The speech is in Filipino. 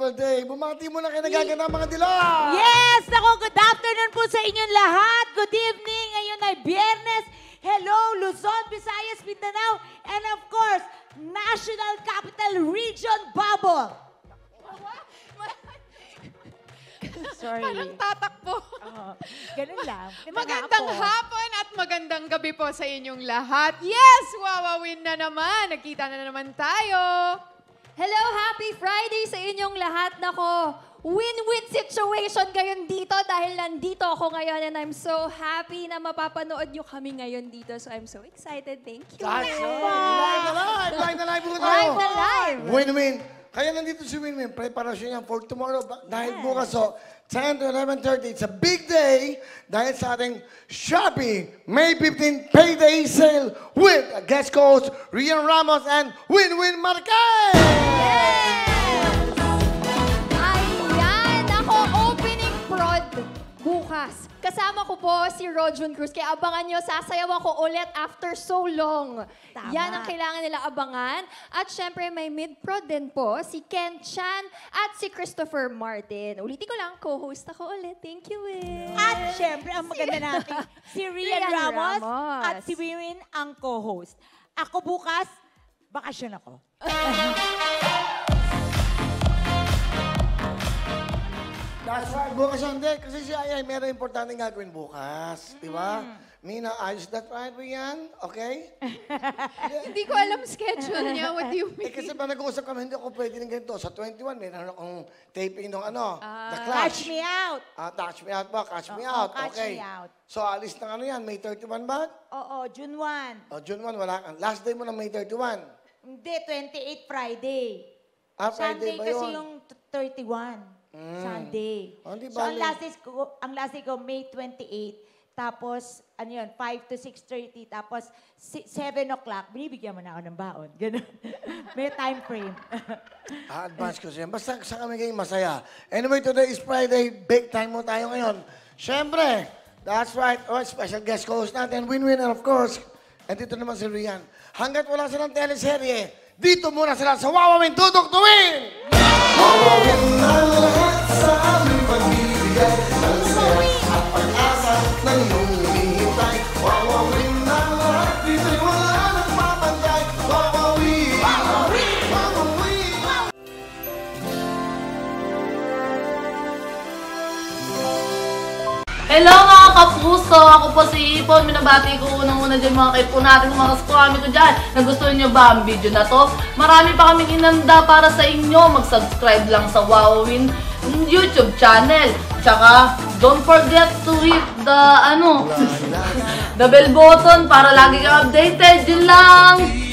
beautiful day. Bumati mo na kayo nagaganda mga dilaw. Yes! Ako, good afternoon po sa inyong lahat. Good evening. Ngayon ay Biyernes. Hello, Luzon, Visayas, Mindanao, and of course, National Capital Region Bubble. Sorry. Parang tatakbo. Ganun lang. Magandang hapon at magandang gabi po sa inyong lahat. Yes, wawawin na naman. Nagkita na naman tayo. Hello, happy Friday sa inyong lahat. Nako, win-win situation ngayon dito dahil nandito ako ngayon and I'm so happy na mapapanood nyo kami ngayon dito. So I'm so excited. Thank you. Live na live! Live na live po tayo! Live na live! Win-win. Kaya nandito si Win-win. Preparasyon yan for tomorrow. Dahil bukas, 10 to 11:30. It's a big day dahil sa ating Shopee May 15 Payday Sale with guest coach Rian Ramos and Win-win Marquez! Yes! Ayan! Ako, opening prod bukas. Kasama ko po si Rodjun Cruz. Kaya abangan nyo, sasayawan ko ulit after so long. Tama. Yan ang kailangan nila abangan. At syempre, may mid-prod din po, si Ken Chan at si Christopher Martin. Ulitin ko lang, co-host ako ulit. Thank you, Will. At syempre, ang maganda natin, si Rian Ramos Ramos. at si Win ang co-host. Ako bukas, bakasyon ako. That's right. Bukas hindi. Kasi si Ayay, meron importante gagawin bukas. Di ba? Mina, is that right, Rian? Okay? Hindi ko alam schedule niya. What do you mean? Kasi ba nag-uusap kami, hindi ako pwede ng ganito. Sa 21, meron akong taping ng The Catch Clash. me out. Touch me out ba? Catch me Oo, out. catch Okay. me out. So, alis ng ano yan? May 31 ba? Oo, June 1. O, June 1, wala ka. Last day mo ng May 31. Hindi, 28 Friday. Friday Sunday ba kasi yun? yung 31. Sunday. Oh, di So, ang bale. last day ko, May 28. Tapos, ano yun, 5 to 6:30. Tapos, 7 o'clock, binibigyan mo na ako ng baon. Ganun. May time frame. Advance ko siya. Basta sa kami kayo masaya. Anyway, today is Friday. Big time mo tayo ngayon. Siyempre, that's right. Oh, special guest host natin, Win-win, and of course, and dito naman si Rian. Hanggat wala silang teleserye, dito muna sila sa Wawawin Tutok to Win! Wawawin na lahat sa aming pagbibigay ng saya at pag-asa na iyong hinihintay. Wawawin na lahat, dito'y wala nang papantay. Wawawin! Wawawin! Wawawin! Hello mga kapuso! Ako po si Ipon. Minabati ko unang-una dyan mga kaipo natin, mga kaskwami ko dyan. Nagustuhan nyo ba ang video na to? Marami pa kaming inanda para sa inyo. Mag-subscribe lang sa Wawawin YouTube channel. Tsaka, don't forget to hit the, the bell button para lagi kang updated. Yun lang!